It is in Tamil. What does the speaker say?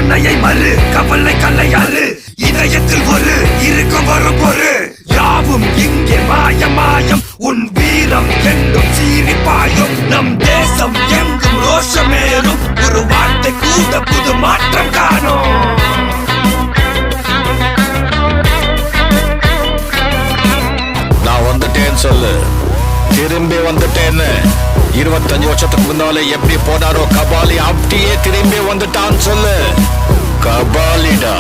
கற்பனையை மறு கவலை கல்லையாறு இதயத்தில் ஒரு இருக்கும் வரும் பொரு யாவும் இங்கே மாயம் மாயம் உன் வீரம் என்றும் சீரிப்பாயும் நம் தேசம் எங்கும் ரோஷமேறும் ஒரு வார்த்தை கூட புது மாற்றம் காணும் நான் வந்துட்டேன்னு சொல்லு திரும்பி வந்துட்டேன்னு 25 வருஷத்துக்கு முன்னால எப்படி போனாரோ கபாலி அப்படியே திரும்பி வந்துட்டான்னு சொல்லு கபாலிடா